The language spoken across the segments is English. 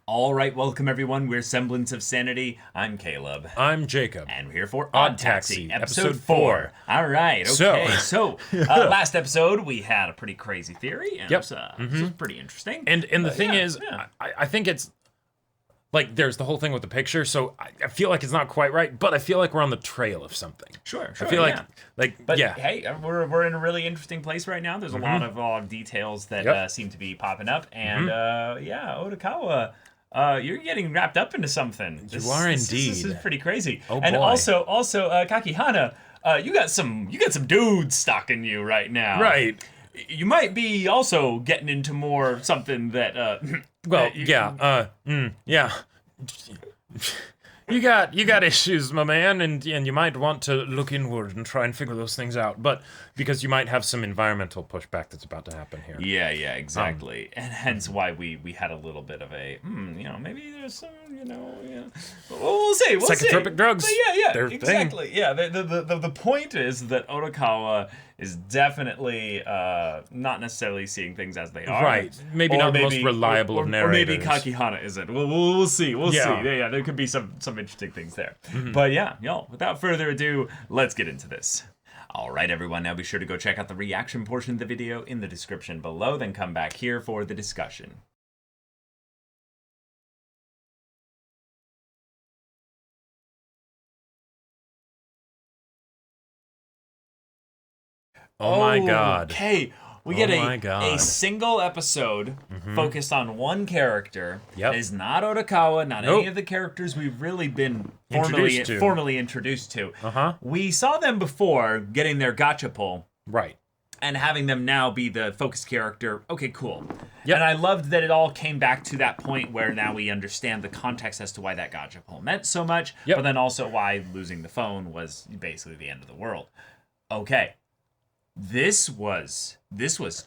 All right, welcome everyone. We're Semblance of Sanity. I'm Caleb. I'm Jacob. And we're here for Odd Taxi, episode 4. All right, okay. So, last episode we had a pretty crazy theory, and it was pretty interesting. And the thing is, I think it's, like, there's the whole thing with the picture, so I feel like it's not quite right, but I feel like we're on the trail of something. Sure. I feel But hey, we're in a really interesting place right now. There's a lot of details that seem to be popping up, and Otokawa, you're getting wrapped up into something. You are indeed. This is pretty crazy. Oh, and boy. also, Kakihana, you got some dudes stalking you right now. Right. You might be also getting into more something that. You got issues, my man, and you might want to look inward and try and figure those things out. But because you might have some environmental pushback that's about to happen here. Yeah, exactly. And hence why we had a little bit of a, maybe there's some, Well, we'll see. Psychotropic drugs. But exactly. Yeah, the point is that Otokawa is definitely not necessarily seeing things as they are. Right. Maybe not the most reliable of narrators. Or maybe Kakihana isn't. We'll see. We'll see. Yeah, there could be some interesting things there. But without further ado, let's get into this. All right, everyone, now be sure to go check out the reaction portion of the video in the description below, then come back here for the discussion. Oh my god. Okay, we get a single episode focused on one character. Yep. It is not Otokawa, not any of the characters we've really been formally introduced to. We saw them before getting their gacha pull. Right. And having them now be the focus character. Okay, cool. Yep. And I loved that it all came back to that point where now we understand the context as to why that gacha pull meant so much, but then also why losing the phone was basically the end of the world. Okay. This was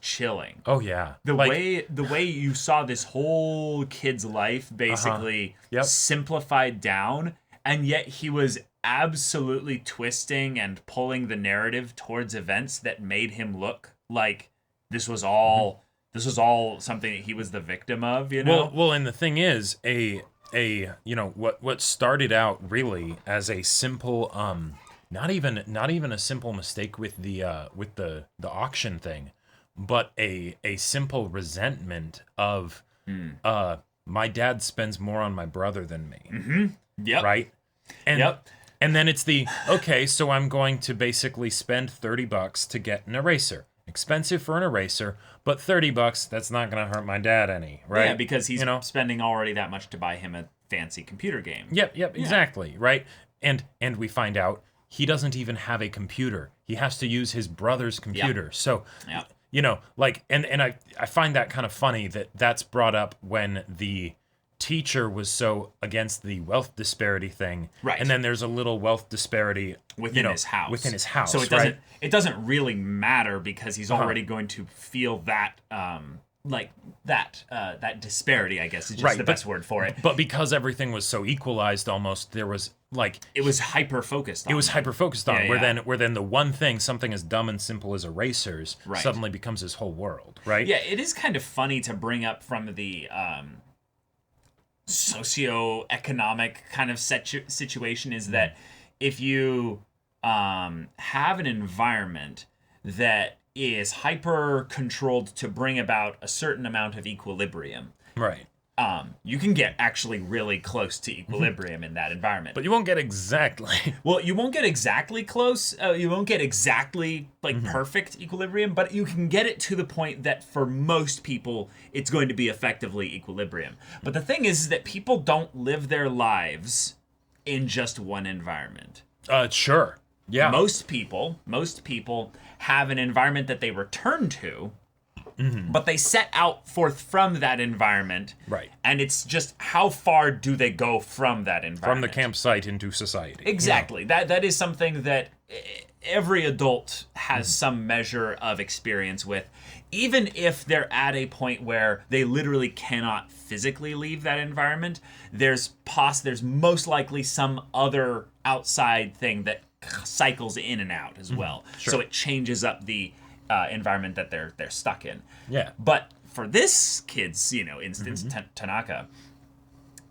chilling. Oh yeah. The way you saw this whole kid's life basically simplified down, and yet he was absolutely twisting and pulling the narrative towards events that made him look like this was all something that he was the victim of, Well, and the thing is, what started out really as a simple not even a simple mistake with the auction thing, but a simple resentment of my dad spends more on my brother than me. Yep. Right? And then it's so I'm going to basically spend $30 to get an eraser. Expensive for an eraser, but $30, that's not going to hurt my dad any, right? Yeah, because he's spending already that much to buy him a fancy computer game. Yep, exactly, right? And we find out he doesn't even have a computer. He has to use his brother's computer. Yep. So, and I find that kind of funny that that's brought up when the teacher was so against the wealth disparity thing. Right. And then there's a little wealth disparity within his house. So it doesn't really matter because he's already going to feel that that disparity, I guess, is just the best word for it. But because everything was so equalized almost, there was it was hyper focused on. Where then the one thing, something as dumb and simple as erasers, suddenly becomes his whole world, right? Yeah, it is kind of funny to bring up from the socioeconomic kind of situation is that if you have an environment that is hyper controlled to bring about a certain amount of equilibrium, right? You can get actually really close to equilibrium in that environment. But you won't get exactly. Well, you won't get exactly close. You won't get exactly perfect equilibrium, but you can get it to the point that for most people, it's going to be effectively equilibrium. But the thing is that people don't live their lives in just one environment. Sure. Yeah. Most people have an environment that they return to, but they set out forth from that environment. Right. And it's just how far do they go from that environment? From the campsite into society. Exactly. That is something that every adult has some measure of experience with, even if they're at a point where they literally cannot physically leave that environment. There's most likely some other outside thing that cycles in and out as well. Sure. So it changes up the environment that they're stuck in. Yeah. But for this kid's, instance, Tanaka,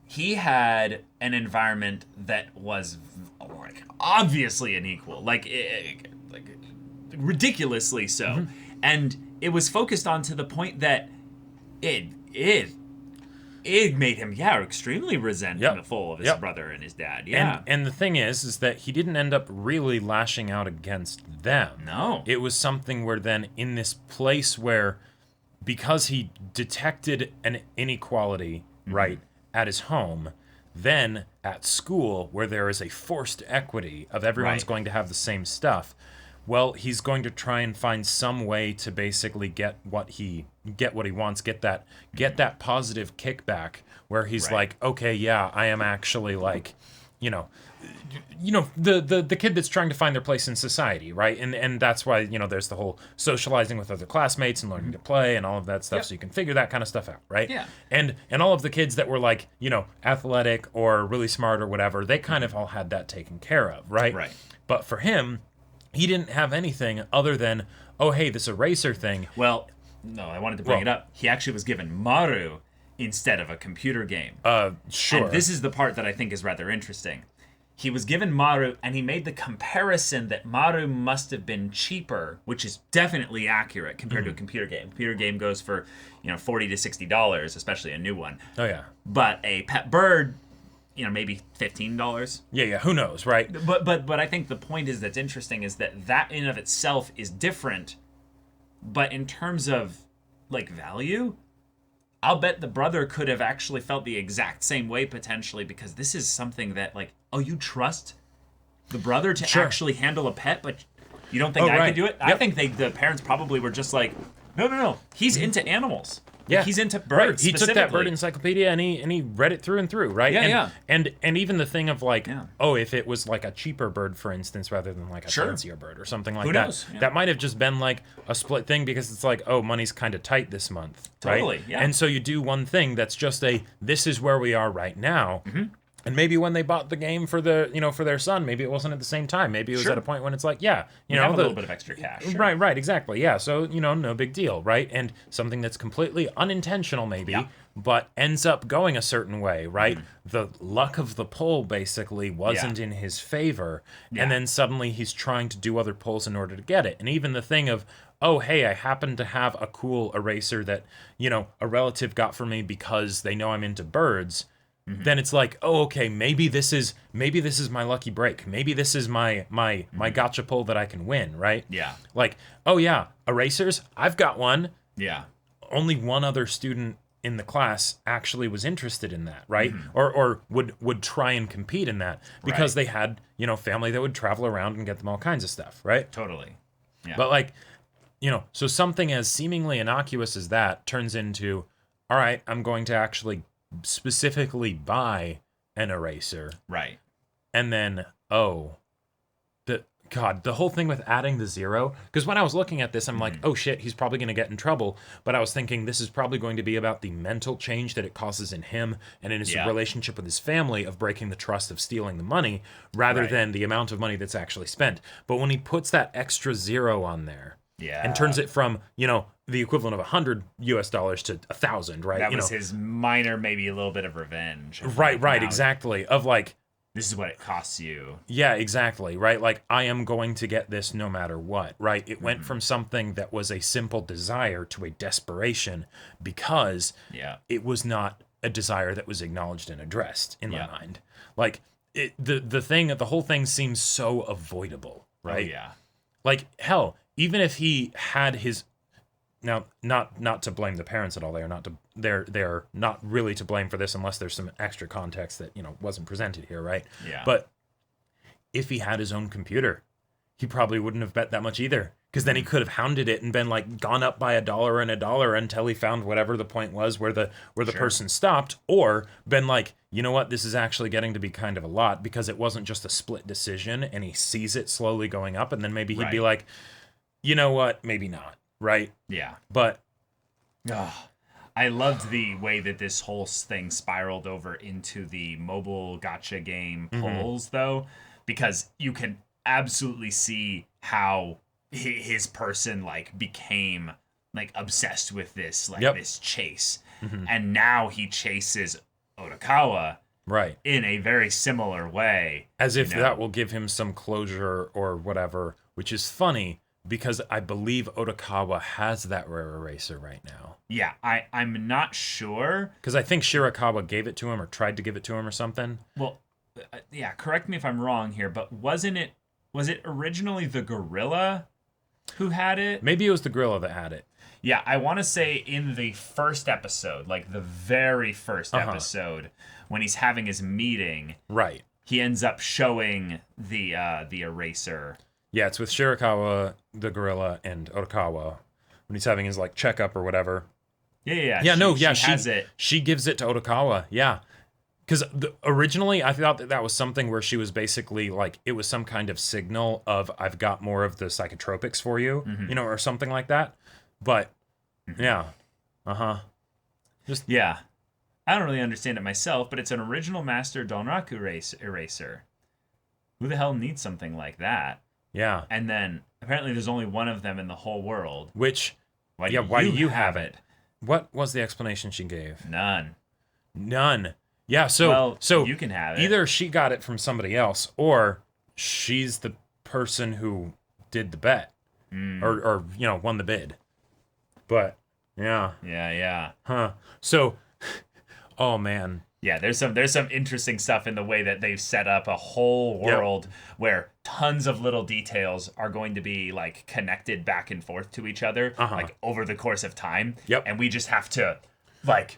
he had an environment that was like obviously unequal, like ridiculously so, and it was focused on to the point that it made him extremely resentful of his brother and his dad. And the thing is that he didn't end up really lashing out against them. No. It was something where then in this place where, because he detected an inequality, right, at his home, then at school where there is a forced equity of everyone's going to have the same stuff, well, he's going to try and find some way to basically get what he wants, get that positive kickback where he's like, okay, yeah, I am actually like, the kid that's trying to find their place in society, right? And that's why, there's the whole socializing with other classmates and learning to play and all of that stuff, so you can figure that kind of stuff out, right? Yeah. And all of the kids that were like, athletic or really smart or whatever, they kind of all had that taken care of, right? Right. But for him, he didn't have anything other than, oh, hey, this eraser thing. Well, no, I wanted to bring it up. He actually was given Maru instead of a computer game. Sure. And this is the part that I think is rather interesting. He was given Maru, and he made the comparison that Maru must have been cheaper, which is definitely accurate compared to a computer game. A computer game goes for, $40 to $60, especially a new one. Oh, yeah. But a pet bird, maybe $15. Yeah, who knows, right? But I think the point is that's interesting is that in of itself is different, but in terms of like value, I'll bet the brother could have actually felt the exact same way potentially, because this is something that like, oh, you trust the brother to actually handle a pet, but you don't think I could do it? Yep. I think the parents probably were just like, no, he's into animals. Yeah, he's into birds. He took that bird encyclopedia and he read it through and through, right? And even the thing of like, if it was like a cheaper bird, for instance, rather than like a fancier bird or something like that, knows? That might have just been like a split thing, because it's like, oh, money's kind of tight this month, totally, right? Yeah. And so you do one thing that's just this is where we are right now. And maybe when they bought the game for for their son, maybe it wasn't at the same time. Maybe it was at a point when it's like, have a little bit of extra cash. Sure. Right, exactly. Yeah, so, no big deal, right? And something that's completely unintentional maybe, but ends up going a certain way, right? The luck of the pull basically wasn't in his favor, and then suddenly he's trying to do other pulls in order to get it. And even the thing of, oh, hey, I happen to have a cool eraser that, a relative got for me because they know I'm into birds. Then it's like, oh, okay, maybe this is my lucky break. Maybe this is my gotcha pull that I can win, right? Yeah. Like, oh yeah, erasers, I've got one. Yeah. Only one other student in the class actually was interested in that, right? Or would try and compete in that because they had, family that would travel around and get them all kinds of stuff, right? Totally. Yeah. But like, so something as seemingly innocuous as that turns into, all right, I'm going to actually specifically buy an eraser, right? And then the whole thing with adding the zero, because when I was looking at this, I'm like, oh shit, he's probably going to get in trouble. But I was thinking this is probably going to be about the mental change that it causes in him and in his relationship with his family of breaking the trust of stealing the money rather than the amount of money that's actually spent. But when he puts that extra zero on there and turns it from, the equivalent of $100 to 1,000, right? That was his minor, maybe a little bit of revenge. Right, exactly. Of like, this is what it costs you. Yeah, exactly, right? Like, I am going to get this no matter what, right? It went from something that was a simple desire to a desperation because it was not a desire that was acknowledged and addressed in my mind. Like, the whole thing seems so avoidable, right? Oh, yeah. Like, hell, even if he had his... Now, not to blame the parents at all. They're not really to blame for this unless there's some extra context that, wasn't presented here, right? Yeah. But if he had his own computer, he probably wouldn't have bet that much either. Because then he could have hounded it and been like gone up by $1 and $1 until he found whatever the point was where the person stopped, or been like, you know what, this is actually getting to be kind of a lot because it wasn't just a split decision and he sees it slowly going up, and then maybe he'd be like, you know what, maybe not. Right? Yeah. But I loved the way that this whole thing spiraled over into the mobile gacha game polls, though, because you can absolutely see how his person became obsessed with this this chase, and now he chases Otokawa Right. in a very similar way. As if that will give him some closure or whatever, which is funny because I believe Otokawa has that rare eraser right now. Yeah, I'm not sure. Because I think Shirakawa gave it to him or tried to give it to him or something. Well, yeah, correct me if I'm wrong here, but was it originally the gorilla who had it? Maybe it was the gorilla that had it. Yeah, I want to say in the first episode, like the very first episode, when he's having his meeting, right, he ends up showing the eraser. Yeah, it's with Shirakawa, the gorilla, and Otokawa when he's having his like checkup or whatever. Yeah. She has it. She gives it to Otokawa. Yeah, because originally I thought that was something where she was basically like it was some kind of signal of I've got more of the psychotropics for you, or something like that. But yeah, yeah. I don't really understand it myself, but it's an original Master Donraku eraser. Who the hell needs something like that? Yeah. And then apparently there's only one of them in the whole world. Which, why do you have it? What was the explanation she gave? None. Yeah, so you can have it. Either she got it from somebody else, or she's the person who did the bet, or won the bid. But yeah. So, oh man. Yeah, there's some interesting stuff in the way that they've set up a whole world where tons of little details are going to be like connected back and forth to each other like over the course of time. Yep. And we just have to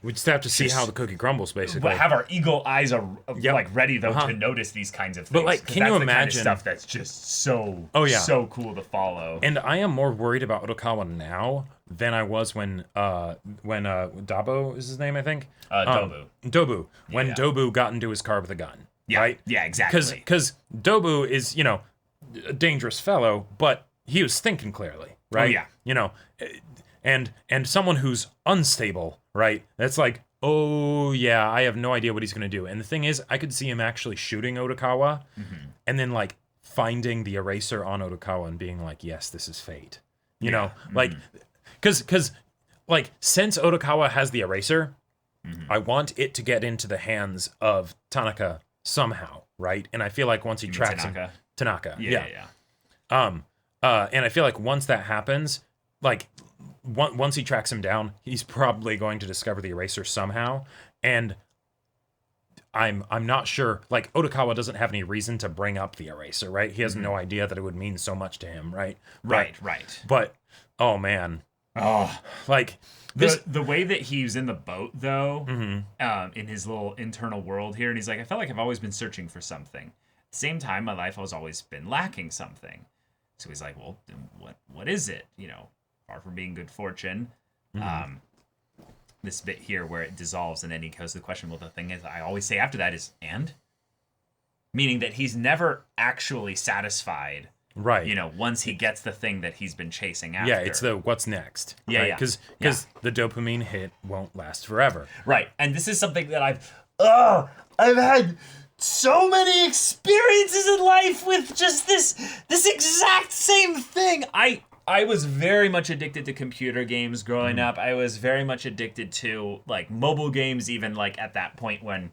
we just have to see how the cookie crumbles, basically. Have our eagle eyes like ready though to notice these kinds of things. But like, can you imagine kind of stuff that's just so so cool to follow? And I am more worried about Otokawa now than I was when Dabo is his name, I think. Dobu. When Dobu got into his car with a gun. Yeah. Right? Yeah, exactly. Because Dobu is, a dangerous fellow, but he was thinking clearly, right? Oh, yeah. And someone who's unstable, right? That's like, oh yeah, I have no idea what he's gonna do. And the thing is, I could see him actually shooting Otokawa, and then like finding the eraser on Otokawa and being like, yes, this is fate. You know, like, because like since Otokawa has the eraser, I want it to get into the hands of Tanaka somehow, right? And I feel like once he tracks Tanaka, yeah. And I feel like once that happens, like once he tracks him down, he's probably going to discover the eraser somehow. And I'm not sure. Like Otokawa doesn't have any reason to bring up the eraser, right? He has no idea that it would mean so much to him, right? Right. But oh man, like the way that he's in the boat though, in his little internal world here, and he's like, I felt like I've always been searching for something. At the same time, my life has always been lacking something. So he's like, well, then what is it? Far from being good fortune. This bit here where it dissolves and then he goes to the question, well, the thing is, I always say after that is, and? Meaning that he's never actually satisfied. Right. Once he gets the thing that he's been chasing after. Yeah, it's the what's next. Yeah, right? Because the dopamine hit won't last forever. Right. And this is something that I've had so many experiences in life with just this exact same thing. I was very much addicted to computer games growing up. I was very much addicted to like mobile games, even like at that point when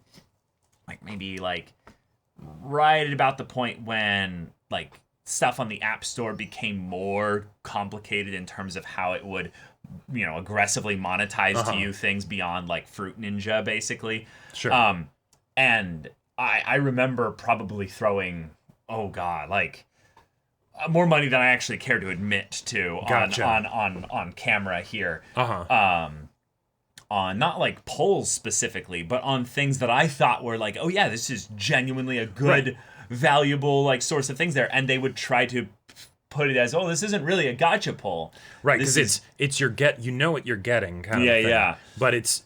like maybe like right about the point when like stuff on the App Store became more complicated in terms of how it would, aggressively monetize to you things beyond like Fruit Ninja, basically. Sure. And I remember probably throwing, more money than I actually care to admit to on camera here. On not like polls specifically, but on things that I thought were like, oh yeah, this is genuinely a good, valuable like source of things there, and they would try to put it as, oh, this isn't really a gacha poll, right? Because it's your what you're getting kind of thing. Yeah. But it's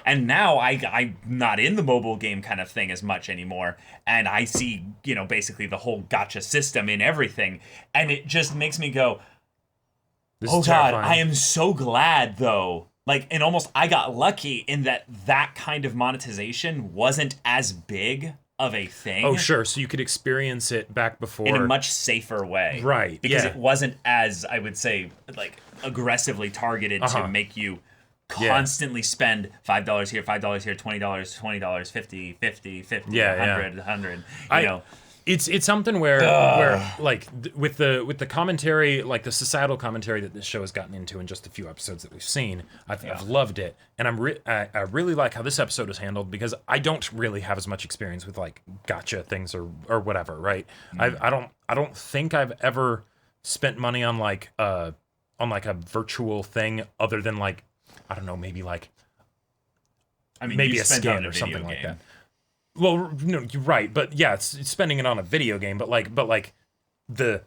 And now I'm not in the mobile game kind of thing as much anymore, and I see basically the whole gacha system in everything, and it just makes me go, oh God, I am so glad though. Like, and almost I got lucky in that kind of monetization wasn't as big of a thing. Oh, sure. So you could experience it back before. In a much safer way. Right. Because it wasn't as, I would say, like, aggressively targeted to make you constantly spend $5 here, $5 here, $20, 50, 50, 50, Yeah, 100, 100. You know. It's something where like with the commentary, like the societal commentary that this show has gotten into in just a few episodes that we've seen, I've loved it, and I really like how this episode is handled, because I don't really have as much experience with like gacha things or whatever, right? I don't think I've ever spent money on like a virtual thing other than like, I don't know, maybe like maybe a skin or something like that. Well, no, you're right, but yeah, it's spending it on a video game, but like the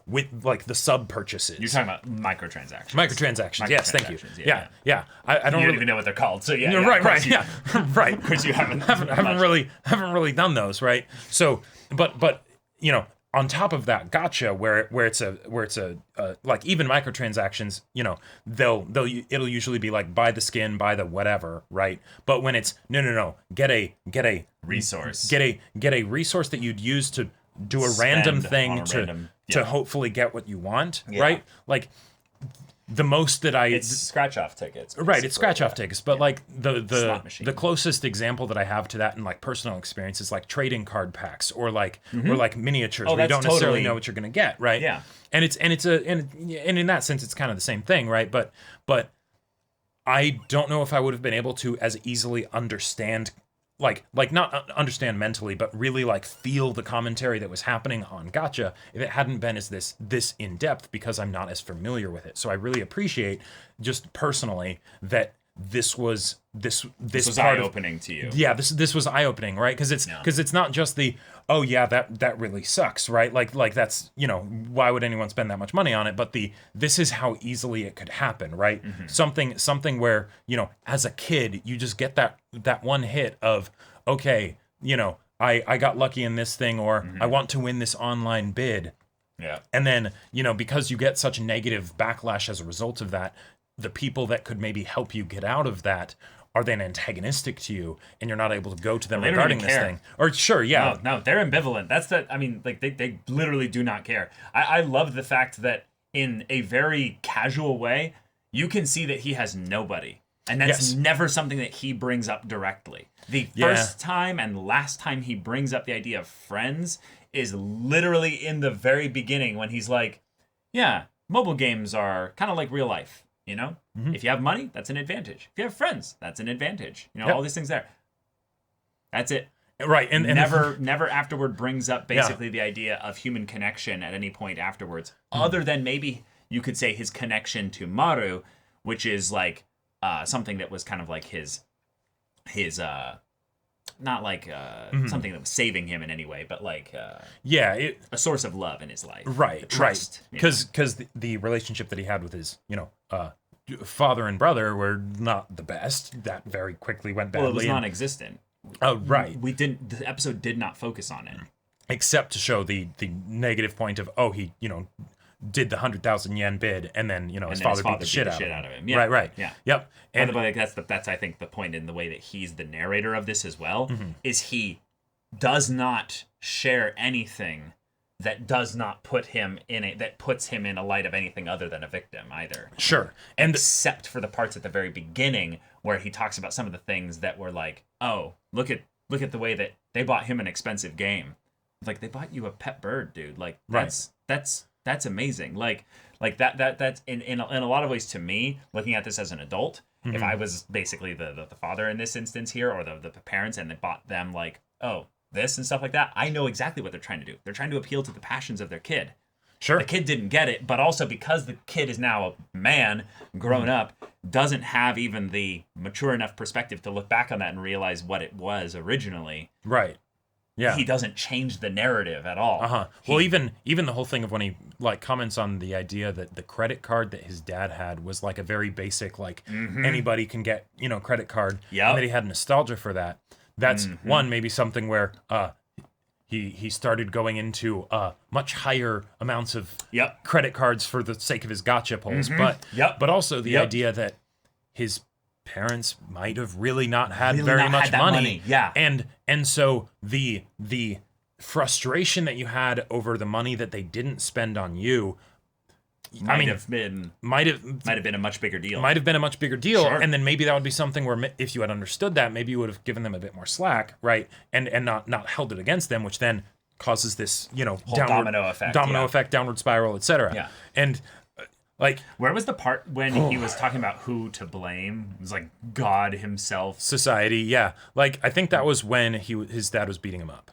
with like the sub purchases. You're talking about microtransactions. Microtransactions. Yes, thank you. Yeah. I don't really even know what they're called. So yeah, right, right. Because you haven't really done those, right? So, but you know, on top of that, gacha, where it's a like even microtransactions, you know, it'll usually be like buy the skin, buy the whatever, right? But when it's no, get a resource, get a resource that you'd use to do a random thing to hopefully get what you want, right? Like the most that it's scratch off tickets, right? It's scratch off tickets, but like the closest example that I have to that in like personal experience is like trading card packs or like miniatures where you don't necessarily know what you're gonna get, right? Yeah, and in that sense it's kind of the same thing, right? But I don't know if I would have been able to as easily understand. Like not understand mentally, but really like feel the commentary that was happening on Gacha if it hadn't been as this in depth, because I'm not as familiar with it. So I really appreciate just personally that this was eye opening to you. Yeah, this was eye opening, right? Because it's not just the that really sucks, right? Like that's, you know, why would anyone spend that much money on it? But this is how easily it could happen, right? Something where, you know, as a kid you just get that one hit of, okay, you know, I got lucky in this thing, or I want to win this online bid. Yeah. And then, you know, because you get such negative backlash as a result of that, the people that could maybe help you get out of that are then antagonistic to you, and you're not able to go to them regarding this thing. Or sure, yeah. No, they're ambivalent. That's I mean, like they literally do not care. I love the fact that in a very casual way, you can see that he has nobody. And that's never something that he brings up directly. The first time and last time he brings up the idea of friends is literally in the very beginning, when he's like, yeah, mobile games are kind of like real life. You know, if you have money, that's an advantage. If you have friends, that's an advantage. You know, all these things there. That's it. Right. And never afterward brings up basically the idea of human connection at any point afterwards, other than maybe you could say his connection to Maru, which is like something that was kind of like his not like something that was saving him in any way, but like a source of love in his life. Right, trust, right. Because the relationship that he had with his, you know, father and brother were not the best. That very quickly went badly. Well, it was non-existent. Oh, right. The episode did not focus on it. Except to show the negative point of, he, you know, did the 100,000 yen bid, and then, you know, his father beat the shit out of him. Yeah. Right. Yeah. Yep. And but that's I think the point in the way that he's the narrator of this as well, is he does not share anything that does not put him that puts him in a light of anything other than a victim either. Sure. And except for the parts at the very beginning where he talks about some of the things that were like, oh, look at the way that they bought him an expensive game. Like, they bought you a pet bird, dude. Like, that's amazing. Like that's in a lot of ways, to me, looking at this as an adult, if I was basically the father in this instance here, or the parents, and they bought them like, oh, this and stuff like that, I know exactly what they're trying to do. They're trying to appeal to the passions of their kid. Sure. The kid didn't get it, but also because the kid is now a man, grown up, doesn't have even the mature enough perspective to look back on that and realize what it was originally. Right. Yeah. He doesn't change the narrative at all. Well, even the whole thing of when he like comments on the idea that the credit card that his dad had was like a very basic, like anybody can get, you know, credit card. Yeah. And that he had nostalgia for that. That's one, maybe something where he started going into much higher amounts of credit cards for the sake of his gacha pulls. But also the idea that his parents might have really not had very much money. Yeah. And so the frustration that you had over the money that they didn't spend on you might have been a much bigger deal. Might have been a much bigger deal, Sure. and then maybe that would be something where if you had understood that, maybe you would have given them a bit more slack, right? And not held it against them, which then causes this, whole domino effect, downward spiral, etc. Yeah. And like, where was the part when he was talking about who to blame? It was like God himself. Society, yeah. Like, I think that was when his dad was beating him up.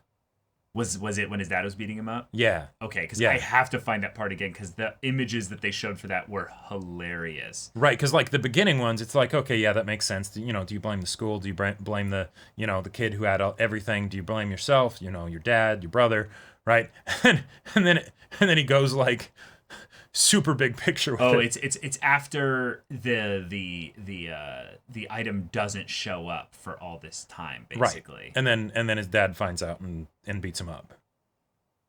Was it when his dad was beating him up? Yeah. Okay, because I have to find that part again, because the images that they showed for that were hilarious. Right, because like the beginning ones, it's like, okay, yeah, that makes sense. Do you blame the school? Do you blame the the kid who had everything? Do you blame yourself? Your dad, your brother, right? and then he goes like super big picture with it. It's after the item doesn't show up for all this time, basically. Right. And then his dad finds out and beats him up.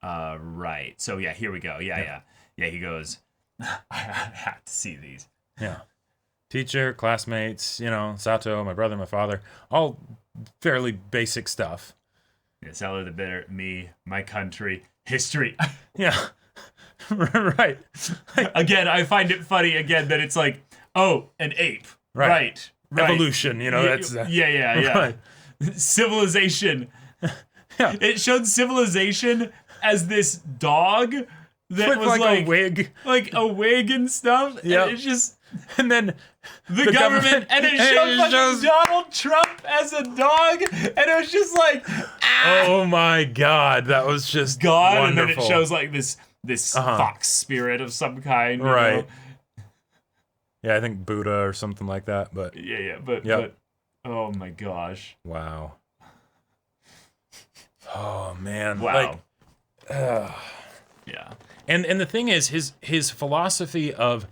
Right. So yeah, here we go. Yeah. He goes, I have to see these. Yeah. Teacher, classmates, Sato, my brother, my father, all fairly basic stuff. Yeah, Cellar the Bitter, me, my country, history. Yeah. Right. Again, I find it funny that it's like, oh, an ape. Right. Evolution, that's yeah. Right. Civilization. Yeah. It showed civilization as this dog that with was like a wig. Like a wig and stuff. Yeah. And it's just and then the government and it showed fucking Donald Trump as a dog, and it was just like, oh my god, that was just God. wonderful. And then it shows like this fox spirit of some kind, right? Yeah, I think Buddha or something like that. But but oh my gosh, wow. Oh man, wow. Yeah. And the thing is, his philosophy of,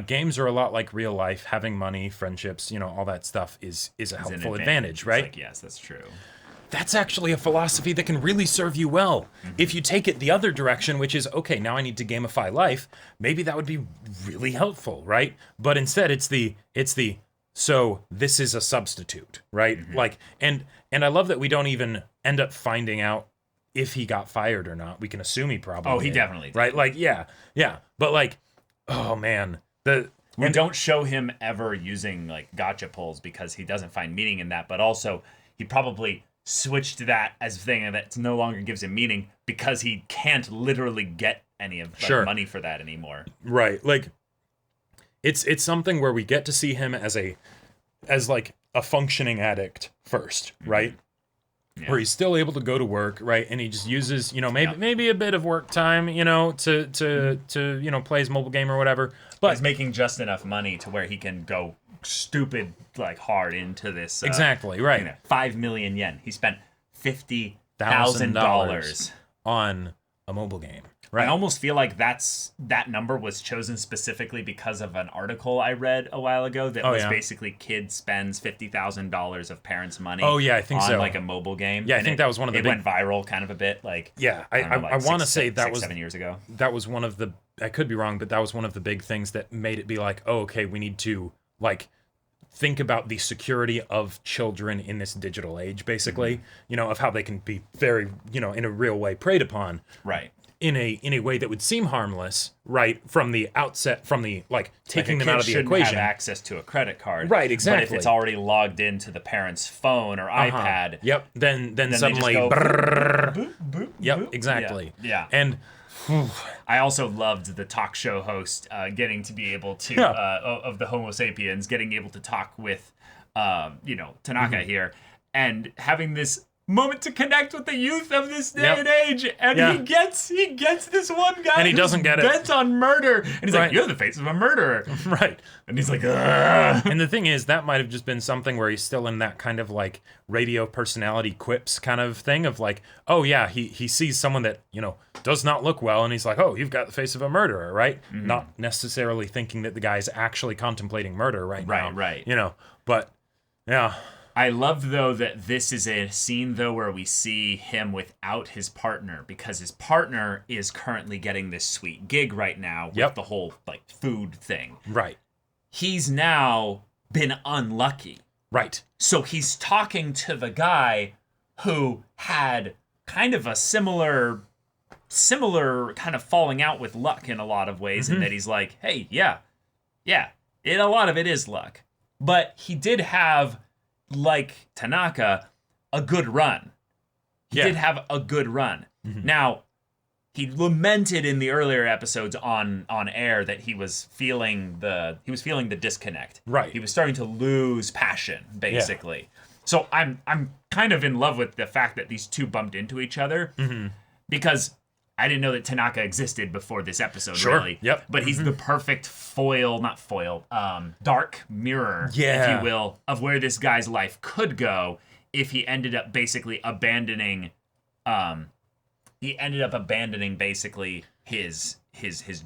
games are a lot like real life. Having money, friendships, all that stuff is a helpful advantage, right? Like, yes, that's true. That's actually a philosophy that can really serve you well. Mm-hmm. If you take it the other direction, which is, okay, now I need to gamify life, maybe that would be really helpful, right? But instead it's the so this is a substitute, right? Mm-hmm. Like, and I love that we don't even end up finding out if he got fired or not. We can assume he probably he definitely did. Right? Like, yeah. But like, oh man, we don't show him ever using like gacha pulls because he doesn't find meaning in that, but also he probably switched that as a thing that no longer gives him meaning because he can't literally get any of money for that anymore. Right. Like, it's something where we get to see him as like a functioning addict first, right? Yeah. Where he's still able to go to work, right? And he just uses, maybe a bit of work time, to play his mobile game or whatever. But he's making just enough money to where he can go stupid, like, hard into this. Exactly, right. 5 million yen. He spent $50,000 on a mobile game. Right. I almost feel like that number was chosen specifically because of an article I read a while ago that was basically kid spends $50,000 of parents' money. Oh yeah, I think on so. like a mobile game. Yeah, I think that was one of the. It went viral kind of a bit, like. Yeah, I want to say that was 7 years ago. That was one of the. I could be wrong, but that was one of the big things that made it be like, oh, okay, we need to like think about the security of children in this digital age, basically. Mm-hmm. Of how they can be very, in a real way preyed upon. Right. In a way that would seem harmless, right, from the outset, from the taking them out of the equation. Have access to a credit card, right? Exactly. But if it's already logged into the parent's phone or iPad, yep, then suddenly, they just go, boop, boop, boop, yep, boop. exactly, yeah. And I also loved the talk show host getting to be able to of the Homo sapiens getting able to talk with, Tanaka here and having this moment to connect with the youth of this day and age, and he gets this one guy and he doesn't get bent on murder, and he's like, "You're the face of a murderer," right? And he's like, "Ugh." And the thing is, that might have just been something where he's still in that kind of like radio personality quips kind of thing of like, oh yeah, he sees someone that does not look well, and he's like, oh, you've got the face of a murderer, right? Mm-hmm. Not necessarily thinking that the guy is actually contemplating murder right now, right. But yeah. I love, though, that this is a scene, though, where we see him without his partner, because his partner is currently getting this sweet gig right now with the whole, food thing. Right. He's now been unlucky. Right. So he's talking to the guy who had kind of a similar similar kind of falling out with luck in a lot of ways, in that he's like, hey, yeah, a lot of it is luck. But he did have, like Tanaka, a good run. He did have a good run. Now, he lamented in the earlier episodes on air that he was feeling the disconnect. Right. He was starting to lose passion, basically. Yeah. So I'm kind of in love with the fact that these two bumped into each other, because I didn't know that Tanaka existed before this episode, really. Yep. But he's the perfect dark mirror, if you will, of where this guy's life could go if he ended up basically abandoning basically his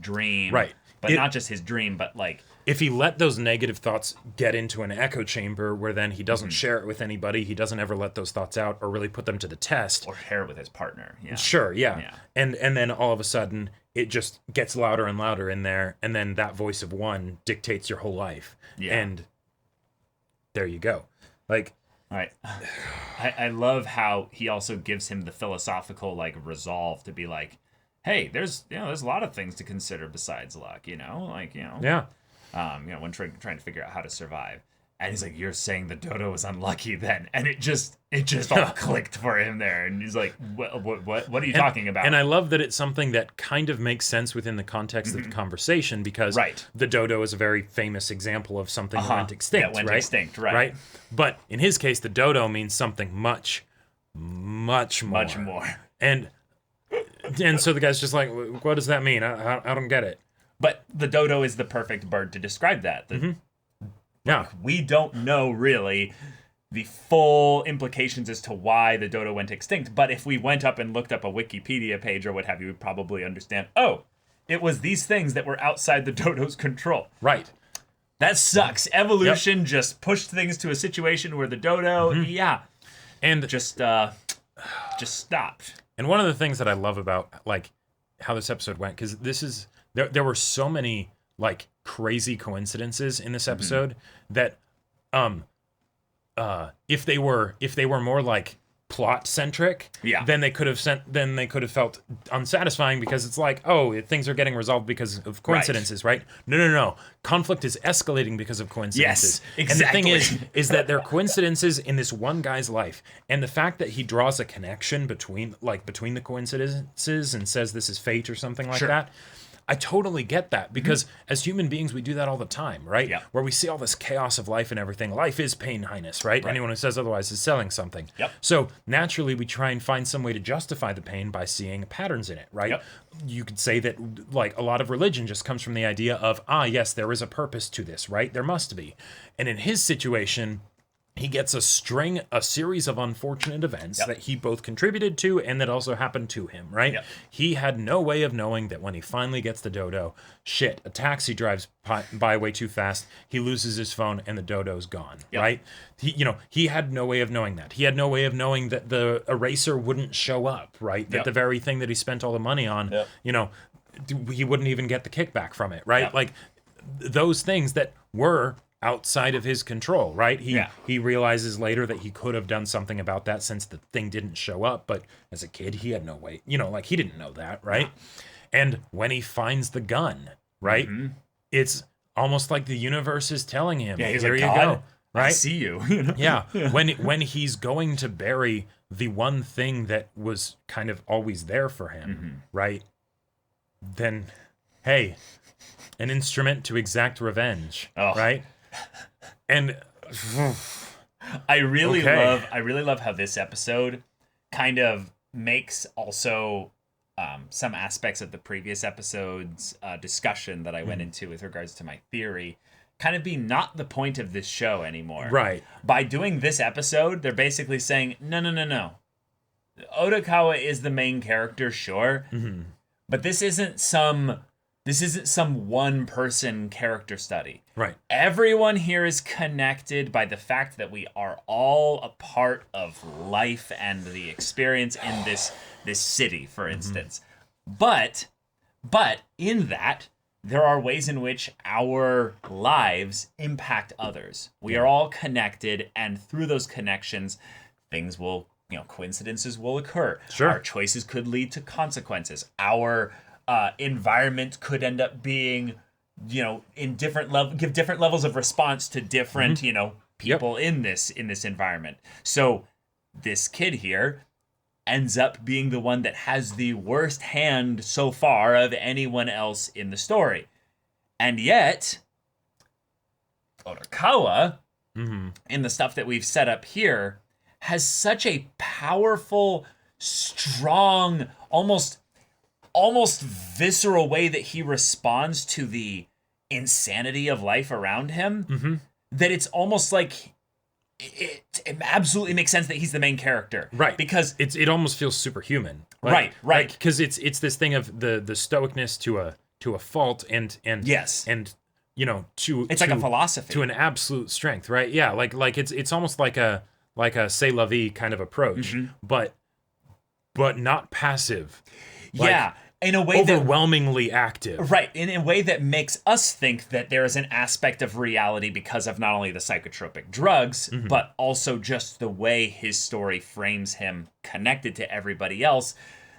dream. Right. But not just his dream, but like, if he let those negative thoughts get into an echo chamber where then he doesn't share it with anybody, he doesn't ever let those thoughts out or really put them to the test. Or share it with his partner. Yeah. Sure, yeah. And then all of a sudden it just gets louder and louder in there, and then that voice of one dictates your whole life. Yeah. And there you go. Like, all right. I love how he also gives him the philosophical like resolve to be like, hey, there's a lot of things to consider besides luck, Yeah. When trying to figure out how to survive. And he's like, you're saying the dodo was unlucky then, and it just all clicked for him there, and he's like, what are you talking about? And I love that it's something that kind of makes sense within the context of the conversation, because the dodo is a very famous example of something that went extinct, right? But in his case, the dodo means something much more. And so the guy's just like, what does that mean? I don't get it. But the dodo is the perfect bird to describe that. Yeah. We don't know really the full implications as to why the dodo went extinct, but if we went up and looked up a Wikipedia page or what have you, we'd probably understand, oh, it was these things that were outside the dodo's control. Right. That sucks. Evolution just pushed things to a situation where the dodo, and just stopped. And one of the things that I love about like how this episode went, because this is there were so many like crazy coincidences in this episode that if they were more like plot centric, then they could have felt unsatisfying, because it's like, oh, things are getting resolved because of coincidences, right? No. Conflict is escalating because of coincidences. Yes, exactly. And the thing is that there are coincidences in this one guy's life, and the fact that he draws a connection between the coincidences and says this is fate or something like that. I totally get that, because as human beings, we do that all the time, right? Yeah. Where we see all this chaos of life and everything. Life is pain, highness, right? Anyone who says otherwise is selling something. Yep. So naturally, we try and find some way to justify the pain by seeing patterns in it, right? Yep. You could say that like a lot of religion just comes from the idea of, yes, there is a purpose to this, right? There must be. And in his situation, he gets a series of unfortunate events that he both contributed to and that also happened to him, right? Yep. He had no way of knowing that when he finally gets the dodo, a taxi drives by way too fast, he loses his phone, and the dodo's gone, right? He had no way of knowing that. He had no way of knowing that the eraser wouldn't show up, right? That the very thing that he spent all the money on, he wouldn't even get the kickback from it, right? Like those things that were outside of his control, right? He realizes later that he could have done something about that since the thing didn't show up, but as a kid, he had no way, he didn't know that, right? And when he finds the gun, right, it's almost like the universe is telling him, he's here like, you God, go, right? I see you. When he's going to bury the one thing that was kind of always there for him, right? Then, hey, an instrument to exact revenge, right? And I really love how this episode kind of makes also some aspects of the previous episode's discussion that I went into with regards to my theory kind of be not the point of this show anymore. Right. By doing this episode, they're basically saying, no. Odokawa is the main character, sure, but this isn't some one person character study. Right. Everyone here is connected by the fact that we are all a part of life and the experience in this city, for instance. But in that, there are ways in which our lives impact others. We are all connected, and through those connections, things will coincidences will occur. Sure. Our choices could lead to consequences. Our environment could end up being, in give different levels of response to different, people in this environment. So this kid here ends up being the one that has the worst hand so far of anyone else in the story. And yet, Otokawa, in the stuff that we've set up here, has such a powerful, strong, almost visceral way that he responds to the insanity of life around him, that it's almost like it absolutely makes sense that he's the main character. Right. Because it almost feels superhuman. Right. Because it's this thing of the stoicness to a fault and yes. And it's like a philosophy. To an absolute strength, right? Yeah, like it's almost like a c'est la vie kind of approach, but not passive. Yeah, in a way overwhelmingly active. Right, in a way that makes us think that there is an aspect of reality because of not only the psychotropic drugs, but also just the way his story frames him connected to everybody else,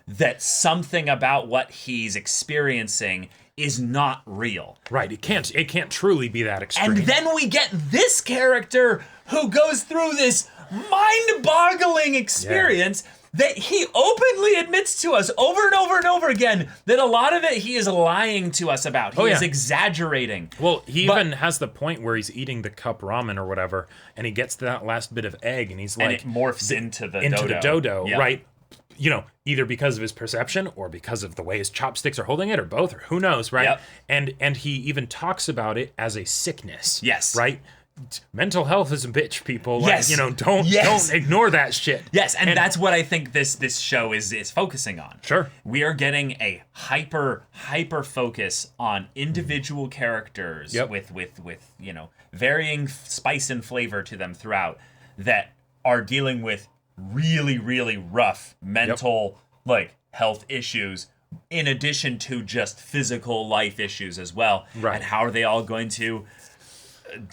that something about what he's experiencing is not real. Right, it can't truly be that extreme. And then we get this character who goes through this mind-boggling experience that he openly admits to us over and over and over again that a lot of it he is lying to us about. He is exaggerating. Well, he even has the point where he's eating the cup ramen or whatever, and he gets to that last bit of egg, and he's like... And it morphs into the dodo, right? Either because of his perception or because of the way his chopsticks are holding it, or both, or who knows, right? Yep. And he even talks about it as a sickness. Yes. Right? Mental health is a bitch, people. Yes. Don't ignore that shit. Yes, and that's what I think this show is focusing on. Sure. We are getting a hyper focus on individual characters with varying spice and flavor to them throughout, that are dealing with really, really rough mental health issues, in addition to just physical life issues as well. Right. And how are they all going to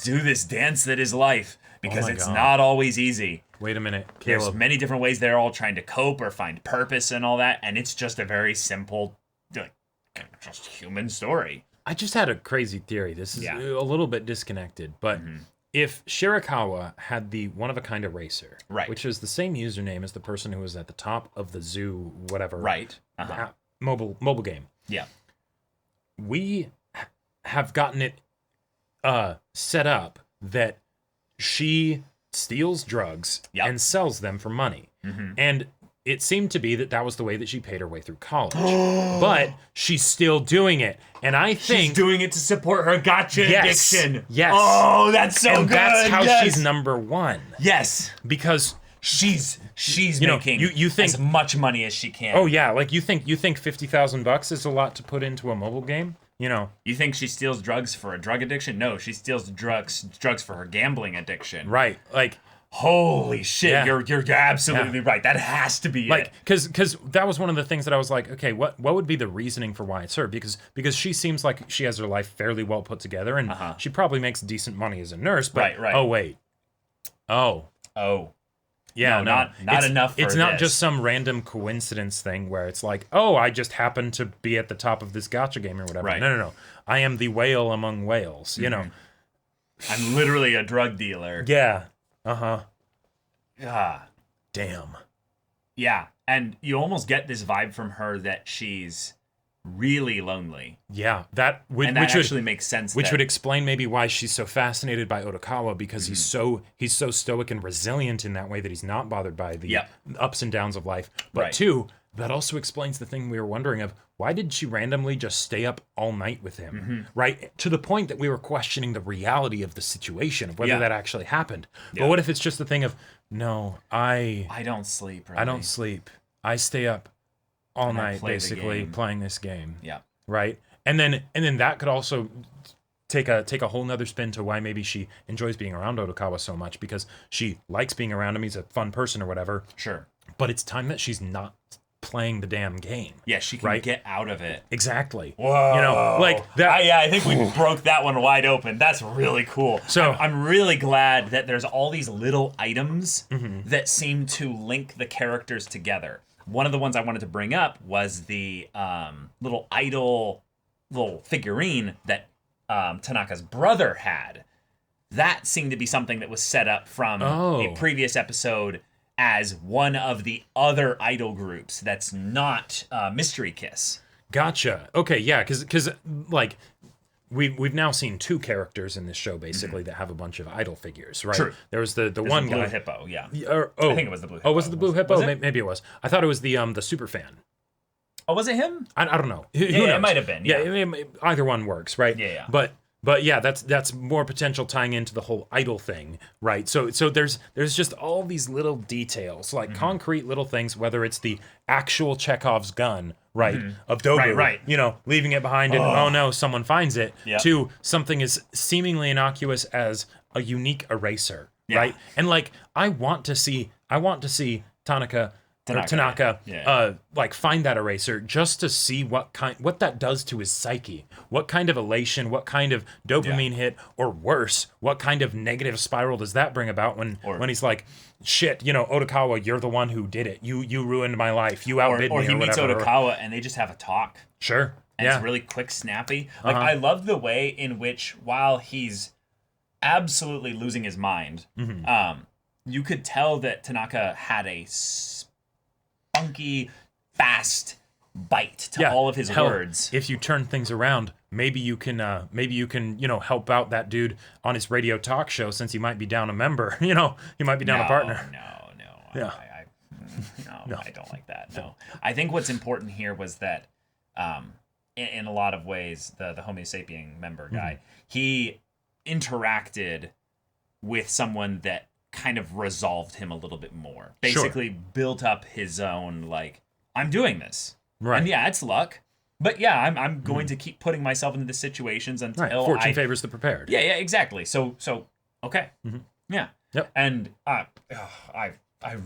do this dance that is life? Because it's not always easy. Wait a minute, Caleb. There's many different ways they're all trying to cope or find purpose and all that, and it's just a very simple, just human story. I just had a crazy theory. This is a little bit disconnected, but if Shirakawa had the one-of-a-kind eraser, which is the same username as the person who was at the top of the zoo, whatever, mobile game, we have gotten it set up that she steals drugs and sells them for money. And it seemed to be that was the way that she paid her way through college. But she's still doing it. And I think... She's doing it to support her gacha addiction. Yes. Oh, that's so good. That's how she's number one. Yes. Because... She's making you think, as much money as she can. Oh, yeah. Like, you think $50,000 is a lot to put into a mobile game? You think she steals drugs for a drug addiction? No, she steals drugs for her gambling addiction. Right. Like, holy shit, you're absolutely right. That has to be it. Because that was one of the things that I was like, okay, what would be the reasoning for why it's her? Because she seems like she has her life fairly well put together, and she probably makes decent money as a nurse. But oh wait, yeah, no, not enough. It's not just some random coincidence thing where it's like, oh, I just happened to be at the top of this gacha game or whatever. Right. No. I am the whale among whales. I'm literally a drug dealer. Yeah. Damn. Yeah, and you almost get this vibe from her that she's really lonely. Yeah, that actually makes sense. Which would explain maybe why she's so fascinated by Otokawa, because he's so stoic and resilient in that way that he's not bothered by the ups and downs of life. But two, that also explains the thing we were wondering of, why did she randomly just stay up all night with him? Right? To the point that we were questioning the reality of the situation, of whether that actually happened. But what if it's just the thing of, no, I don't sleep. Really. I don't sleep. I stay up all night, basically, playing this game. Yeah. Right? And then that could also take a whole nother spin to why maybe she enjoys being around Otokawa so much, because she likes being around him. He's a fun person or whatever. Sure. But it's time that she's not playing the damn game. Yeah, she can get out of it. Exactly. Whoa. You know, like that. I think we broke that one wide open. That's really cool. So I'm really glad that there's all these little items Mm-hmm. that seem to link the characters together. One of the ones I wanted to bring up was the little figurine that Tanaka's brother had. That seemed to be something that was set up from a previous episode as one of the other idol groups that's not Mystery Kiss. Gotcha. Okay, yeah, because like we've now seen two characters in this show basically that have a bunch of idol figures, right? True. There was the There's one the blue guy. hippo, yeah. I think it was the blue hippo. Oh, was it the blue hippo? Was it? Maybe it was. I thought it was the super fan. Oh, was it him? I don't know. Who Yeah, knows? it might have been. Yeah, either one works, right? Yeah. But yeah, that's more potential tying into the whole idol thing, right? So there's just all these little details, like concrete little things, whether it's the actual Chekhov's gun, right, of Dobu, Right. you know, leaving it behind and oh no, someone finds it, Yep. to something as seemingly innocuous as a unique eraser, right? And like I want to see Tanaka, Yeah. like find that eraser just to see what that does to his psyche, what kind of elation, what kind of dopamine hit, or worse, what kind of negative spiral does that bring about when he's like, shit, you know, Otokawa, you're the one who did it. You ruined my life. You outbid me or he meets whatever. Otokawa and they just have a talk. Sure. And it's really quick, snappy. Like I love the way in which while he's absolutely losing his mind, you could tell that Tanaka had a spunky, fast bite to all of his words. If you turn things around, maybe you can you know, help out that dude on his radio talk show, since he might be down a member. You know, he might be down a partner. No. I don't like that. No. I think what's important here was that in a lot of ways, the Homo sapien member guy, he interacted with someone that kind of resolved him a little bit more. Basically built up his own, like, I'm doing this. Right. And yeah, it's luck. But yeah, I'm going to keep putting myself into the situations until fortune favors the prepared. Yeah, okay. Yeah. Yep. And I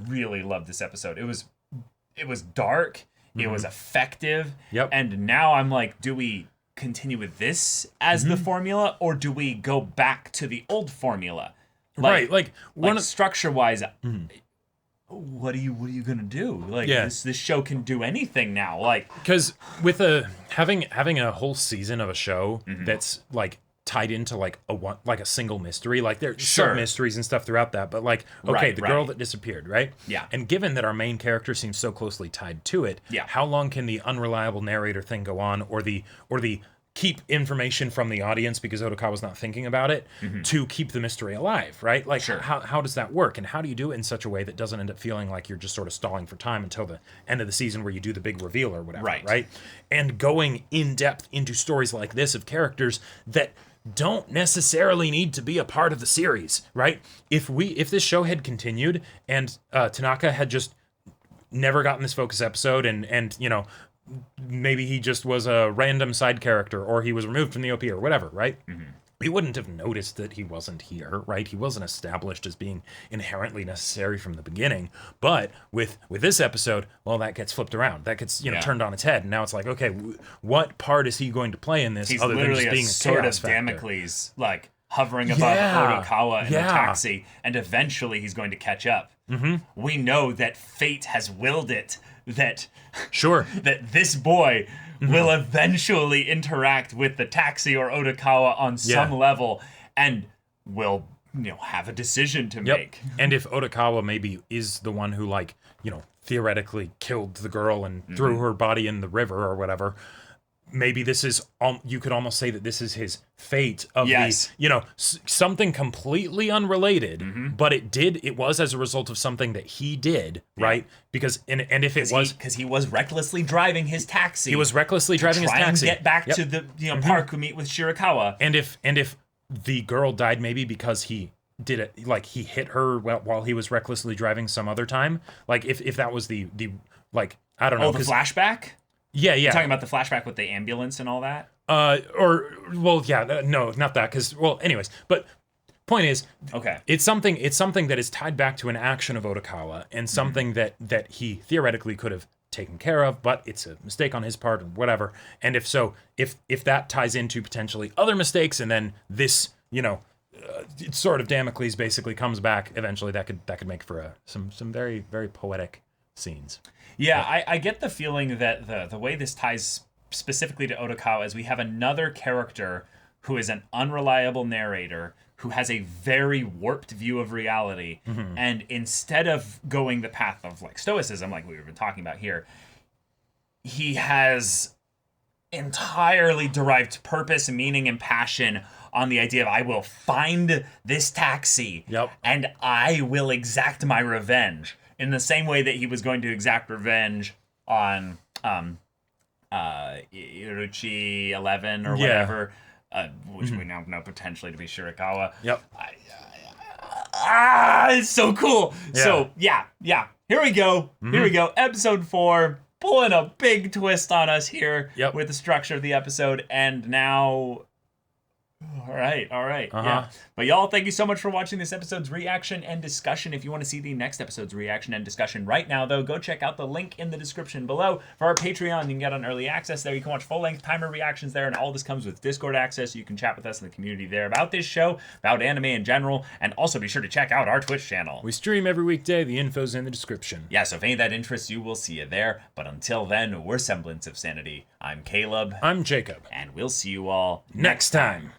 really loved this episode. It was dark. It was effective. Yep. And now I'm like, do we continue with this as the formula, or do we go back to the old formula? Like structure wise, what are you gonna do? Like this show can do anything now. Like, because with having a whole season of a show that's like tied into like a single mystery, like there's some mysteries and stuff throughout that, but like the girl that disappeared, right? Yeah. And given that our main character seems so closely tied to it, how long can the unreliable narrator thing go on, or the keep information from the audience because Otokawa's not thinking about it to keep the mystery alive, right? Like, how does that work? And how do you do it in such a way that doesn't end up feeling like you're just sort of stalling for time until the end of the season where you do the big reveal or whatever, right? And going in depth into stories like this of characters that don't necessarily need to be a part of the series, right? If this show had continued and Tanaka had just never gotten this focus episode and you know, maybe he just was a random side character, or he was removed from the OP or whatever, right? We wouldn't have noticed that he wasn't here, right? He wasn't established as being inherently necessary from the beginning. But with this episode, well, that gets flipped around. That gets turned on its head, and now it's like, okay, what part is he going to play in this? He's other literally than just being a sort chaos of factor? Damocles, like hovering above Otokawa in the taxi, and eventually he's going to catch up. We know that fate has willed it that that this boy will eventually interact with the taxi or Otokawa on some level, and will have a decision to make. And if Otokawa maybe is the one who, like, theoretically killed the girl and threw her body in the river or whatever, maybe this is, you could almost say that this is his fate of something completely unrelated, but it was as a result of something that he did, right? Because, and if it was... Because he was recklessly driving his taxi. He was recklessly driving his taxi. Try and get back to the park to meet with Shirakawa. And if the girl died maybe because he did it, like he hit her while he was recklessly driving some other time, like if that was the like, I don't know. The flashback? Yeah. You're talking about the flashback with the ambulance and all that? No, not that, because, well, anyways, but point is, okay, it's something that is tied back to an action of Otokawa, and something that he theoretically could have taken care of, but it's a mistake on his part or whatever. And if so, if that ties into potentially other mistakes, and then this, it's sort of Damocles basically comes back eventually, that could make for some very, very poetic scenes. Yeah, I get the feeling that the way this ties specifically to Otokawa is we have another character who is an unreliable narrator who has a very warped view of reality, and instead of going the path of like Stoicism, like we've been talking about here, he has entirely derived purpose, meaning, and passion on the idea of I will find this taxi, and I will exact my revenge in the same way that he was going to exact revenge on Iruchi 11 or whatever. Which we now know potentially to be Shirakawa. It's so cool. Yeah. So, yeah. Here we go. Here we go. Episode 4, pulling a big twist on us here with the structure of the episode. And now... All right. Yeah. But y'all, thank you so much for watching this episode's reaction and discussion. If you want to see the next episode's reaction and discussion right now, though, go check out the link in the description below for our Patreon. You can get on early access there. You can watch full-length timer reactions there, and all this comes with Discord access. You can chat with us in the community there about this show, about anime in general, and also be sure to check out our Twitch channel. We stream every weekday. The info's in the description. Yeah, so if any of that interests you, we'll see you there. But until then, we're Semblance of Sanity. I'm Caleb. I'm Jacob. And we'll see you all next time.